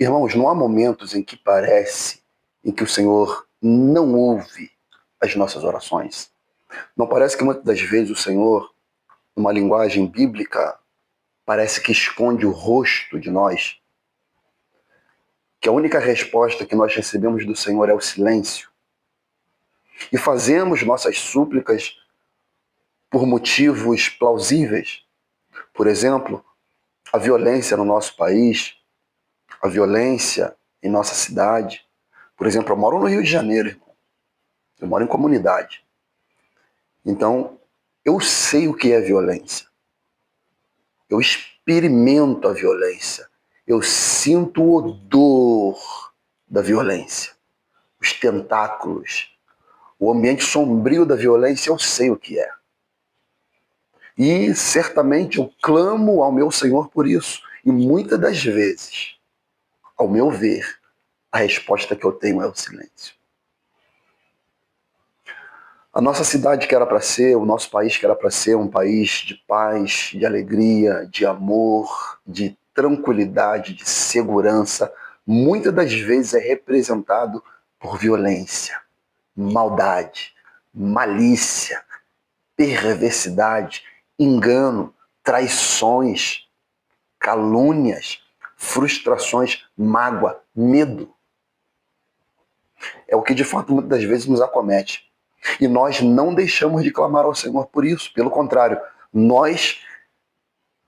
Irmãos, não há momentos em que parece em que o Senhor não ouve as nossas orações. Não parece que muitas das vezes o Senhor, numa linguagem bíblica, parece que esconde o rosto de nós, que a única resposta que nós recebemos do Senhor é o silêncio, e fazemos nossas súplicas por motivos plausíveis. Por exemplo, a violência no nosso país, a violência em nossa cidade. Por exemplo, eu moro no Rio de Janeiro, irmão. Eu moro em comunidade. Então, eu sei o que é violência. Eu experimento a violência. Eu sinto o odor da violência. Os tentáculos. O ambiente sombrio da violência, eu sei o que é. E certamente eu clamo ao meu Senhor por isso. E muitas das vezes, ao meu ver, a resposta que eu tenho é o silêncio. A nossa cidade que era para ser, o nosso país que era para ser um país de paz, de alegria, de amor, de tranquilidade, de segurança, muitas das vezes é representado por violência, maldade, malícia, perversidade, engano, traições, calúnias, frustrações, mágoa, medo. É o que de fato muitas das vezes nos acomete. E nós não deixamos de clamar ao Senhor por isso. Pelo contrário, nós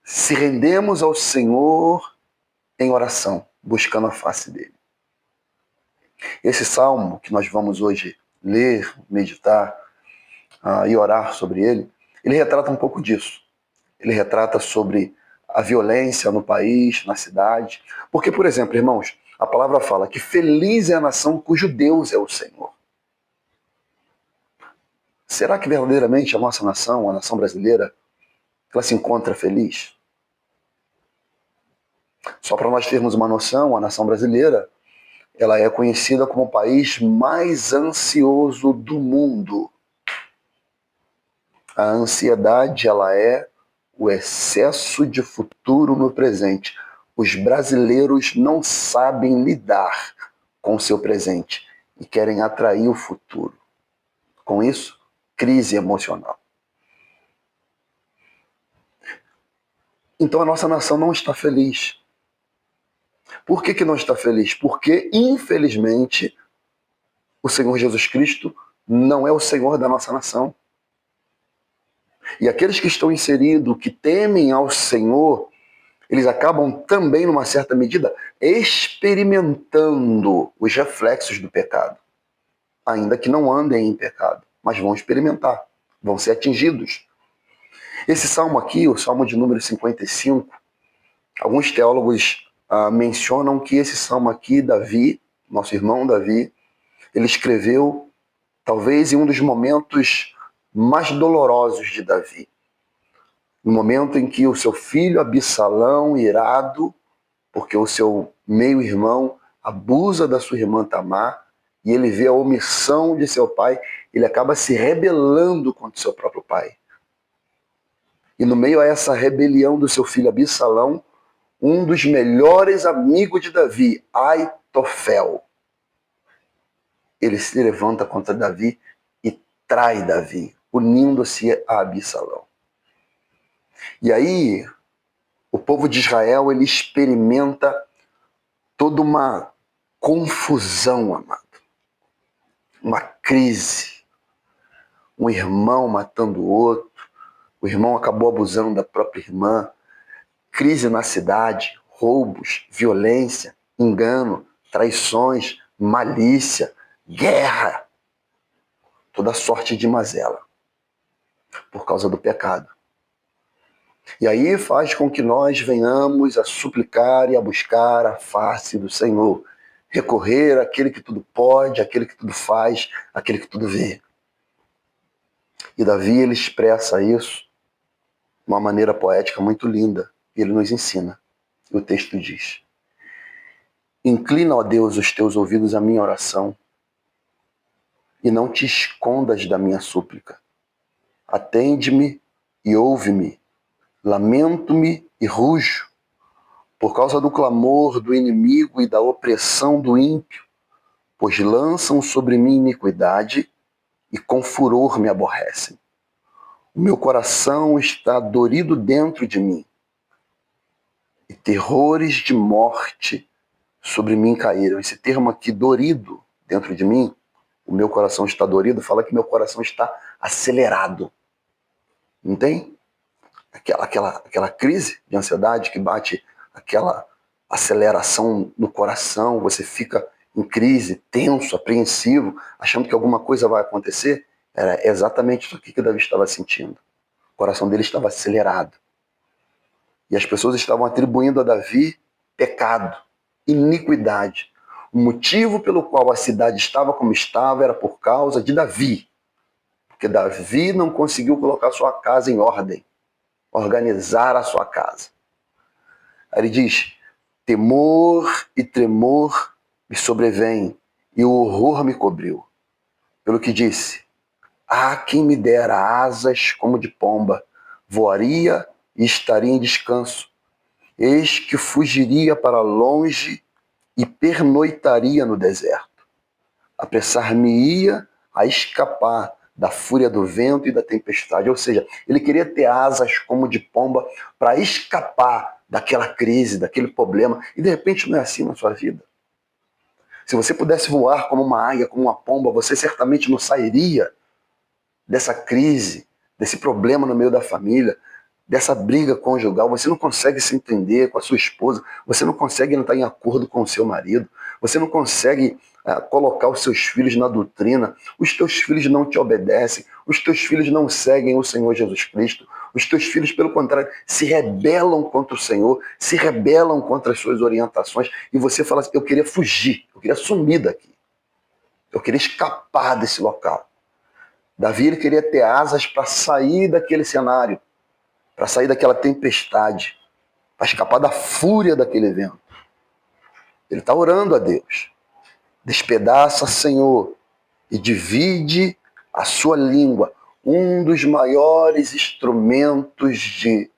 se rendemos ao Senhor em oração, buscando a face dele. Esse salmo que nós vamos hoje ler, meditar e orar sobre ele retrata um pouco disso. Ele retrata sobre a violência no país, na cidade. Porque, por exemplo, irmãos, a palavra fala que feliz é a nação cujo Deus é o Senhor. Será que verdadeiramente a nossa nação, a nação brasileira, ela se encontra feliz? Só para nós termos uma noção, a nação brasileira, ela é conhecida como o país mais ansioso do mundo. A ansiedade, ela é o excesso de futuro no presente. Os brasileiros não sabem lidar com o seu presente e querem atrair o futuro. Com isso, crise emocional. Então a nossa nação não está feliz. Por que não está feliz? Porque, infelizmente, o Senhor Jesus Cristo não é o Senhor da nossa nação. E aqueles que estão inseridos, que temem ao Senhor, eles acabam também, numa certa medida, experimentando os reflexos do pecado. Ainda que não andem em pecado, mas vão experimentar, vão ser atingidos. Esse salmo aqui, o salmo de número 55, alguns teólogos mencionam que esse salmo aqui, Davi, nosso irmão Davi, ele escreveu talvez em um dos momentos mais dolorosos de Davi. No momento em que o seu filho Absalão, irado, porque o seu meio-irmão abusa da sua irmã Tamar, e ele vê a omissão de seu pai, ele acaba se rebelando contra o seu próprio pai. E no meio a essa rebelião do seu filho Absalão, um dos melhores amigos de Davi, Aitofel, ele se levanta contra Davi e trai Davi, unindo-se a Absalão. E aí, o povo de Israel, ele experimenta toda uma confusão, amado. Uma crise. Um irmão matando o outro. O irmão acabou abusando da própria irmã. Crise na cidade, roubos, violência, engano, traições, malícia, guerra. Toda sorte de mazela. Por causa do pecado. E aí faz com que nós venhamos a suplicar e a buscar a face do Senhor. Recorrer àquele que tudo pode, àquele que tudo faz, àquele que tudo vê. E Davi, ele expressa isso de uma maneira poética muito linda. E ele nos ensina. E o texto diz: inclina, ó Deus, os teus ouvidos à minha oração e não te escondas da minha súplica. Atende-me e ouve-me. Lamento-me e rujo, por causa do clamor do inimigo e da opressão do ímpio, pois lançam sobre mim iniquidade e com furor me aborrecem. O meu coração está dorido dentro de mim, e terrores de morte sobre mim caíram. Esse termo aqui, dorido, dentro de mim, o meu coração está dorido, fala que meu coração está acelerado. Não tem? Aquela crise de ansiedade que bate, aquela aceleração no coração, você fica em crise, tenso, apreensivo, achando que alguma coisa vai acontecer. Era exatamente isso aqui que Davi estava sentindo. O coração dele estava acelerado. E as pessoas estavam atribuindo a Davi pecado, iniquidade. O motivo pelo qual a cidade estava como estava era por causa de Davi. Porque Davi não conseguiu colocar sua casa em ordem, organizar a sua casa. Aí ele diz, temor e tremor me sobrevêm, e o horror me cobriu. Pelo que disse, quem me dera asas como de pomba, voaria e estaria em descanso. Eis que fugiria para longe e pernoitaria no deserto. Apressar-me-ia a escapar da fúria do vento e da tempestade. Ou seja, ele queria ter asas como de pomba para escapar daquela crise, daquele problema. E de repente não é assim na sua vida. Se você pudesse voar como uma águia, como uma pomba, você certamente não sairia dessa crise, desse problema no meio da família, dessa briga conjugal. Você não consegue se entender com a sua esposa, você não consegue entrar em acordo com o seu marido, você não consegue colocar os seus filhos na doutrina, os teus filhos não te obedecem, os teus filhos não seguem o Senhor Jesus Cristo, os teus filhos, pelo contrário, se rebelam contra o Senhor, se rebelam contra as suas orientações, e você fala assim, eu queria fugir, eu queria sumir daqui, eu queria escapar desse local. Davi ele queria ter asas para sair daquele cenário, para sair daquela tempestade, para escapar da fúria daquele vento. Ele está orando a Deus. Despedaça, Senhor, e divide a sua língua. Um dos maiores instrumentos de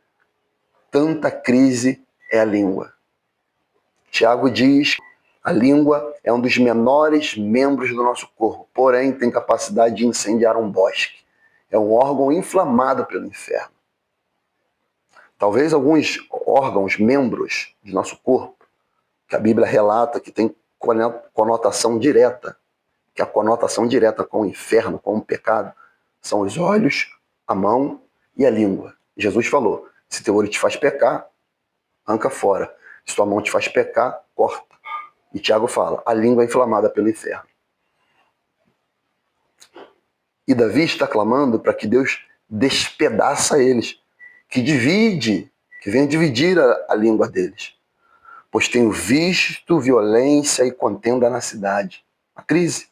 tanta crise é a língua. Tiago diz, a língua é um dos menores membros do nosso corpo, porém tem capacidade de incendiar um bosque. É um órgão inflamado pelo inferno. Talvez alguns órgãos, membros de nosso corpo, que a Bíblia relata que tem conotação direta, que a conotação direta com o inferno, com o pecado, são os olhos, a mão e a língua. Jesus falou, se teu olho te faz pecar, arranca fora. Se tua mão te faz pecar, corta. E Tiago fala, a língua é inflamada pelo inferno. E Davi está clamando para que Deus despedaça eles, que venha dividir a língua deles. Pois tenho visto violência e contenda na cidade. A crise.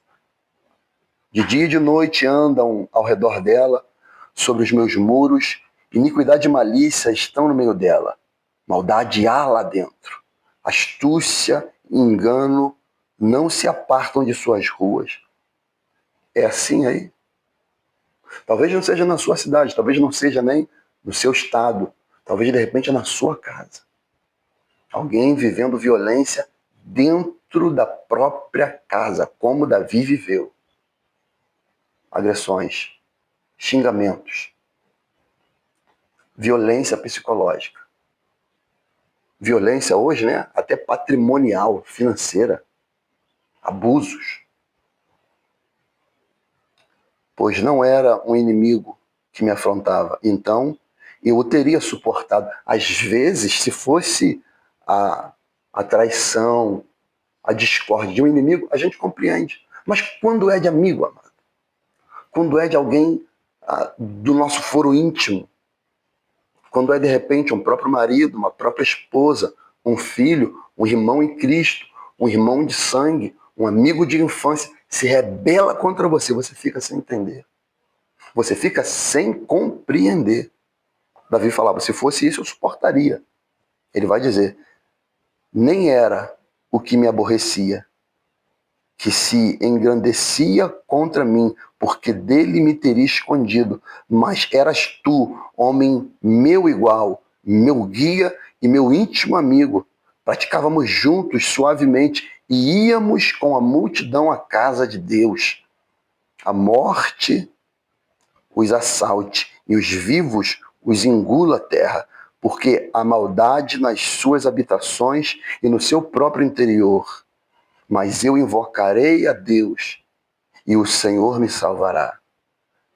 De dia e de noite andam ao redor dela, sobre os meus muros, iniquidade e malícia estão no meio dela. Maldade há lá dentro. Astúcia e engano não se apartam de suas ruas. É assim aí? Talvez não seja na sua cidade, talvez não seja nem no seu estado, talvez de repente na sua casa. Alguém vivendo violência dentro da própria casa, como Davi viveu. Agressões, xingamentos, violência psicológica. Violência hoje, né? Até patrimonial, financeira. Abusos. Pois não era um inimigo que me afrontava. Então, eu o teria suportado. Às vezes, se fosse a traição, a discórdia de um inimigo, a gente compreende. Mas quando é de amigo, amado? Quando é de alguém do nosso foro íntimo, quando é de repente um próprio marido, uma própria esposa, um filho, um irmão em Cristo, um irmão de sangue, um amigo de infância, se rebela contra você, você fica sem entender. Você fica sem compreender. Davi falava, se fosse isso eu suportaria. Ele vai dizer, nem era o que me aborrecia, que se engrandecia contra mim, porque dele me teria escondido, mas eras tu, homem meu igual, meu guia e meu íntimo amigo. praticávamos juntos suavemente e íamos com a multidão à casa de Deus. A morte os assalte e os vivos os engula a terra, porque há maldade nas suas habitações e no seu próprio interior. Mas eu invocarei a Deus e o Senhor me salvará.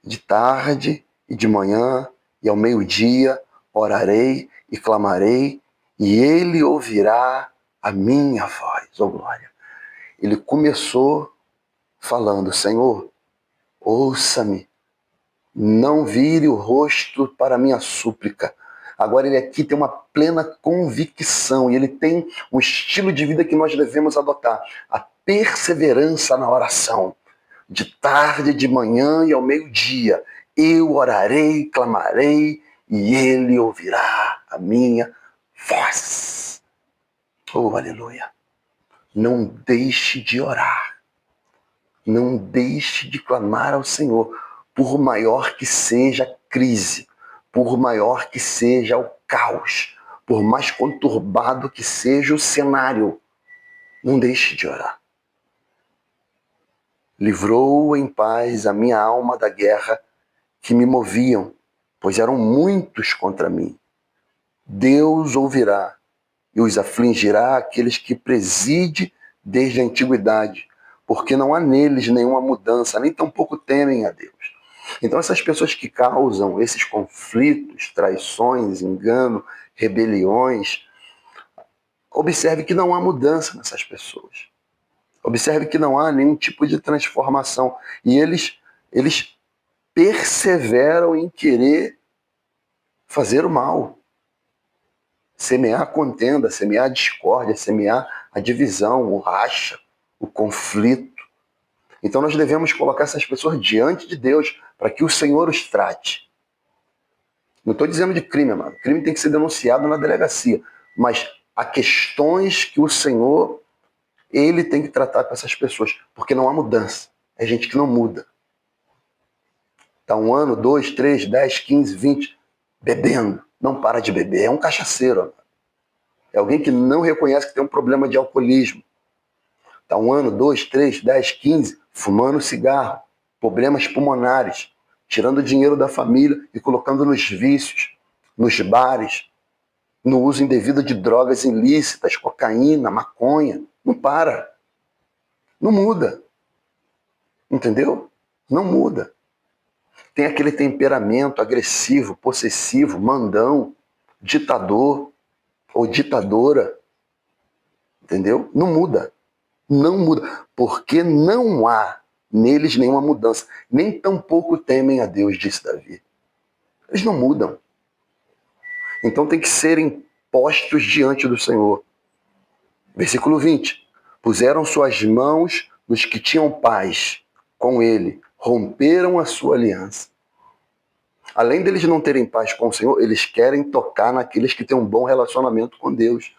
De tarde e de manhã e ao meio-dia orarei e clamarei, e ele ouvirá a minha voz. Oh, glória! Ele começou falando: Senhor, ouça-me, não vire o rosto para a minha súplica. Agora ele aqui tem uma plena convicção e ele tem um estilo de vida que nós devemos adotar: a perseverança na oração. De tarde, de manhã e ao meio-dia, eu orarei, clamarei, e ele ouvirá a minha voz. Oh, aleluia! Não deixe de orar. Não deixe de clamar ao Senhor, por maior que seja a crise, por maior que seja o caos, por mais conturbado que seja o cenário. Não deixe de orar. Livrou em paz a minha alma da guerra que me moviam, pois eram muitos contra mim. Deus ouvirá e os afligirá aqueles que preside desde a antiguidade, porque não há neles nenhuma mudança, nem tampouco temem a Deus. Então essas pessoas que causam esses conflitos, traições, engano, rebeliões, observe que não há mudança nessas pessoas. Observe que não há nenhum tipo de transformação. E eles perseveram em querer fazer o mal. Semear a contenda, semear a discórdia, semear a divisão, o racha, o conflito. Então nós devemos colocar essas pessoas diante de Deus para que o Senhor os trate. Não estou dizendo de crime, mano. Crime tem que ser denunciado na delegacia. Mas há questões que o Senhor, ele tem que tratar com essas pessoas, porque não há mudança. É gente que não muda. Está 1 ano, 2, 3, 10, 15, 20, bebendo. Não para de beber. É um cachaceiro. É alguém que não reconhece que tem um problema de alcoolismo. Está 1 ano, 2, 3, 10, 15, fumando cigarro, problemas pulmonares, tirando dinheiro da família e colocando nos vícios, nos bares, no uso indevido de drogas ilícitas, cocaína, maconha. Não para. Não muda. Entendeu? Não muda. Tem aquele temperamento agressivo, possessivo, mandão, ditador ou ditadora. Entendeu? Não muda. Não muda. Porque não há neles nenhuma mudança. Nem tampouco temem a Deus, disse Davi. Eles não mudam. Então tem que serem postos diante do Senhor. Versículo 20. Puseram suas mãos nos que tinham paz com ele, romperam a sua aliança. Além deles não terem paz com o Senhor, eles querem tocar naqueles que têm um bom relacionamento com Deus.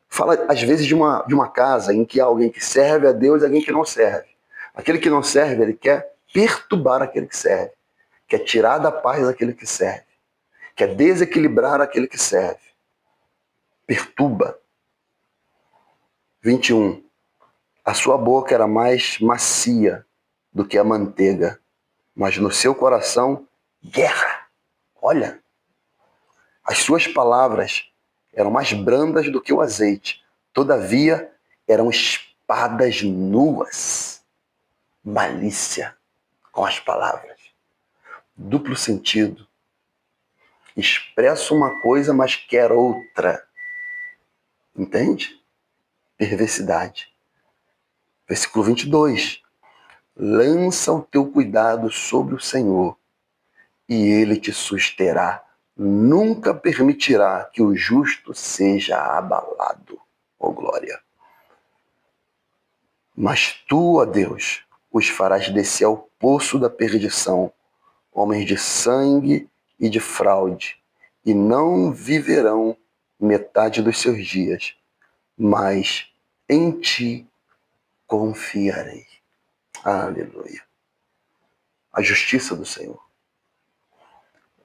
Fala, às vezes, de uma casa em que há alguém que serve a Deus e alguém que não serve. Aquele que não serve, ele quer perturbar aquele que serve. Quer tirar da paz aquele que serve. Quer desequilibrar aquele que serve. Perturba. 21. A sua boca era mais macia do que a manteiga, mas no seu coração, guerra. Olha, as suas palavras eram mais brandas do que o azeite, todavia eram espadas nuas. Malícia com as palavras. Duplo sentido. Expressa uma coisa, mas quer outra. Entende? Perversidade. Versículo 22. Lança o teu cuidado sobre o Senhor, e ele te susterá. Nunca permitirá que o justo seja abalado. Oh, glória! Mas tu, ó Deus, os farás descer ao poço da perdição, homens de sangue e de fraude, e não viverão metade dos seus dias, mas em ti confiarei. Aleluia. A justiça do Senhor.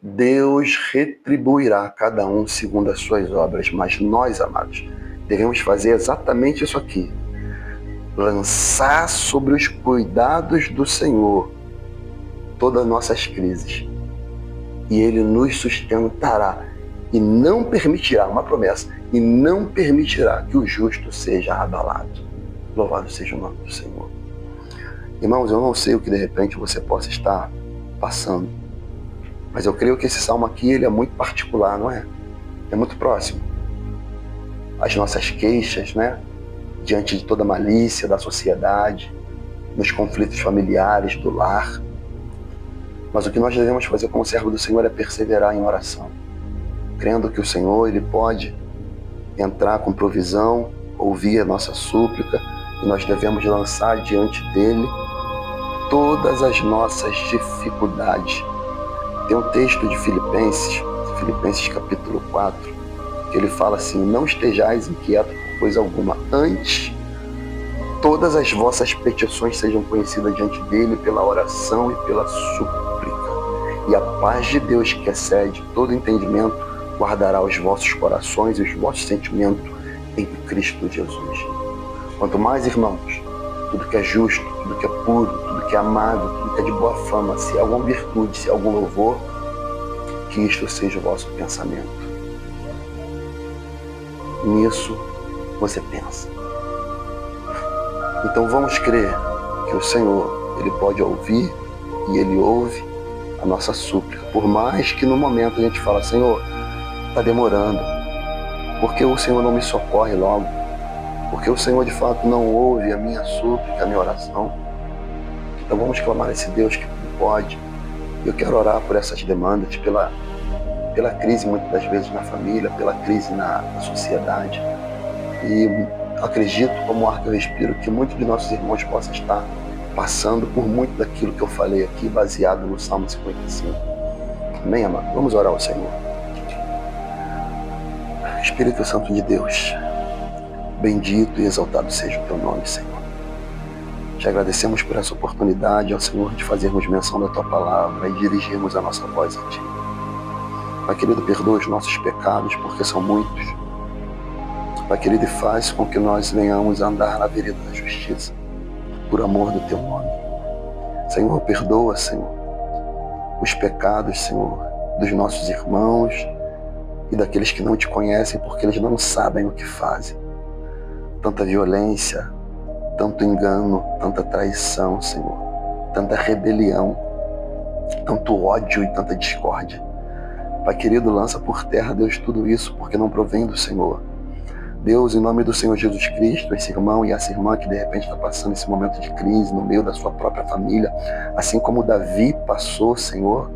Deus retribuirá a cada um segundo as suas obras, mas nós, amados, devemos fazer exatamente isso aqui. Lançar sobre os cuidados do Senhor todas as nossas crises. E Ele nos sustentará e não permitirá, uma promessa, e não permitirá que o justo seja abalado. Louvado seja o nome do Senhor. Irmãos, eu não sei o que de repente você possa estar passando, mas eu creio que esse salmo aqui ele é muito particular, não é? É muito próximo. As nossas queixas, né? Diante de toda a malícia da sociedade, nos conflitos familiares, do lar. Mas o que nós devemos fazer como servo do Senhor é perseverar em oração, crendo que o Senhor ele pode entrar com provisão, ouvir a nossa súplica, e nós devemos lançar diante dele todas as nossas dificuldades. Tem um texto de Filipenses capítulo 4, que ele fala assim: não estejais inquietos por coisa alguma, antes todas as vossas petições sejam conhecidas diante dele pela oração e pela súplica. E a paz de Deus, que excede todo entendimento, guardará os vossos corações e os vossos sentimentos em Cristo Jesus. Quanto mais, irmãos, tudo que é justo, tudo que é puro, tudo que é amável, tudo que é de boa fama, se há alguma virtude, se há algum louvor, que isto seja o vosso pensamento. Nisso você pensa. Então vamos crer que o Senhor, ele pode ouvir e ele ouve a nossa súplica. Por mais que no momento a gente fala: Senhor, está demorando, porque o Senhor não me socorre logo, porque o Senhor de fato não ouve a minha súplica, a minha oração. Então vamos clamar a esse Deus que pode. Eu quero orar por essas demandas, pela crise muitas das vezes na família, pela crise na sociedade. E acredito, como ar que eu respiro, que muitos de nossos irmãos possam estar passando por muito daquilo que eu falei aqui, baseado no Salmo 55. Amém, amado? Vamos orar ao Senhor. Espírito Santo de Deus, bendito e exaltado seja o teu nome, Senhor. Te agradecemos por essa oportunidade, ao Senhor, de fazermos menção da tua palavra e dirigirmos a nossa voz a ti. Pai querido, perdoa os nossos pecados, porque são muitos. Pai querido, e faz com que nós venhamos a andar na vereda da justiça, por amor do teu nome. Senhor, perdoa, Senhor, os pecados, Senhor, dos nossos irmãos e daqueles que não te conhecem, porque eles não sabem o que fazem. Tanta violência, tanto engano, tanta traição, Senhor, tanta rebelião, tanto ódio e tanta discórdia. Pai querido, lança por terra, Deus, tudo isso, porque não provém do Senhor. Deus, em nome do Senhor Jesus Cristo, esse irmão e essa irmã que de repente está passando esse momento de crise no meio da sua própria família, assim como Davi passou, Senhor,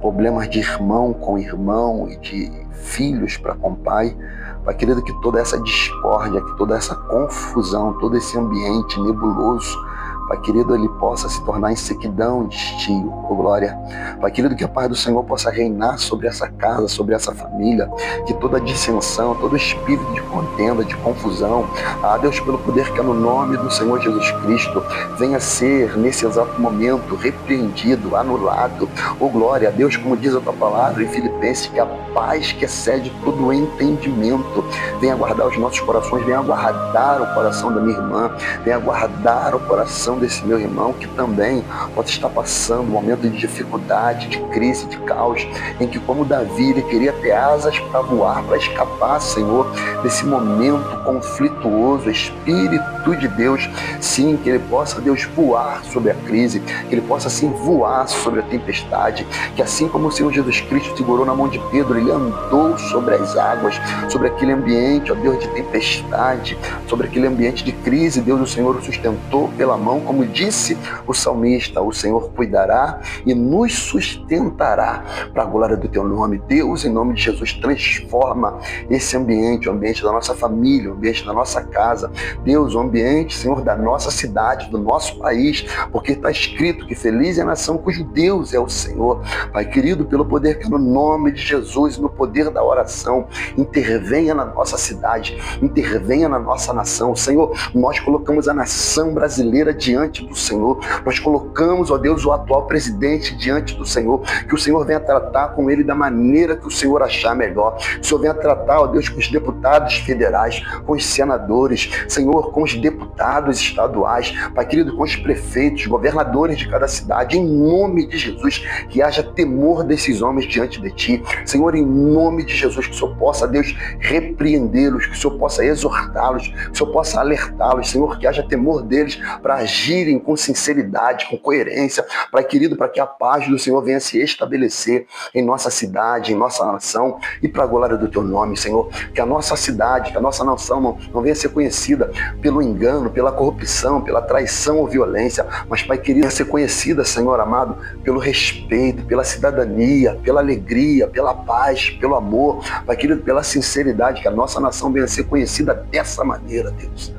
problemas de irmão com irmão e de filhos para com pai. Pai querido, que toda essa discórdia, que toda essa confusão, todo esse ambiente nebuloso, Pai querido, ele possa se tornar em sequidão de estio, oh glória. Pai querido, que a paz do Senhor possa reinar sobre essa casa, sobre essa família, que toda dissensão, todo espírito de contenda, de confusão, Deus, pelo poder que é no nome do Senhor Jesus Cristo, venha ser, nesse exato momento, repreendido, anulado, oh glória a Deus, como diz a tua palavra em Filipenses, que a paz que excede todo o entendimento venha guardar os nossos corações, venha guardar o coração da minha irmã, venha guardar o coração desse meu irmão que também pode estar passando um momento de dificuldade, de crise, de caos, em que, como Davi, ele queria ter asas para voar, para escapar, Senhor, desse momento conflituoso. Espírito de Deus, sim, que ele possa, Deus, voar sobre a crise, que ele possa, sim, voar sobre a tempestade, que assim como o Senhor Jesus Cristo segurou na mão de Pedro, ele andou sobre as águas, sobre aquele ambiente, ó Deus, de tempestade, sobre aquele ambiente de crise. Deus, o Senhor o sustentou pela mão, como disse o salmista: o Senhor cuidará e nos sustentará para a glória do teu nome. Deus, em nome de Jesus, transforma esse ambiente, o ambiente da nossa família, o ambiente da nossa casa, Deus, o ambiente, Senhor, da nossa cidade, do nosso país, porque está escrito que feliz é a nação cujo Deus é o Senhor. Pai querido, pelo poder que é no nome de Jesus, no poder da oração, intervenha na nossa cidade, intervenha na nossa nação. Senhor, nós colocamos a nação brasileira diante diante do Senhor. Nós colocamos, ó Deus, o atual presidente diante do Senhor, que o Senhor venha tratar com ele da maneira que o Senhor achar melhor. Que o Senhor venha tratar, ó Deus, com os deputados federais, com os senadores, Senhor, com os deputados estaduais, Pai querido, com os prefeitos, governadores de cada cidade, em nome de Jesus, que haja temor desses homens diante de Ti. Senhor, em nome de Jesus, que o Senhor possa, Deus, repreendê-los, que o Senhor possa exortá-los, que o Senhor possa alertá-los, Senhor, que haja temor deles para agirem com sinceridade, com coerência, Pai querido, para que a paz do Senhor venha se estabelecer em nossa cidade, em nossa nação e para a glória do Teu nome, Senhor. Que a nossa cidade, que a nossa nação não venha ser conhecida pelo engano, pela corrupção, pela traição ou violência, mas, Pai querido, venha ser conhecida, Senhor amado, pelo respeito, pela cidadania, pela alegria, pela paz, pelo amor, Pai querido, pela sinceridade, que a nossa nação venha ser conhecida dessa maneira, Deus.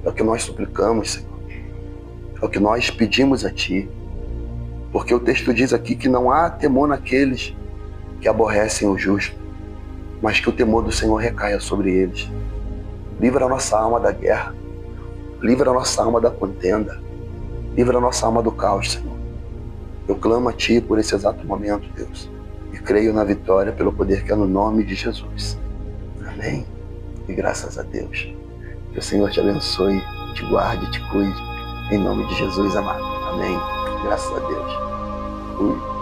É o que nós suplicamos, Senhor. É o que nós pedimos a Ti. Porque o texto diz aqui que não há temor naqueles que aborrecem o justo, mas que o temor do Senhor recaia sobre eles. Livra a nossa alma da guerra. Livra a nossa alma da contenda. Livra a nossa alma do caos, Senhor. Eu clamo a Ti por esse exato momento, Deus. E creio na vitória pelo poder que é no nome de Jesus. Amém. E graças a Deus. Que o Senhor te abençoe, te guarde, te cuide. Em nome de Jesus, amado. Amém. Graças a Deus. Fui.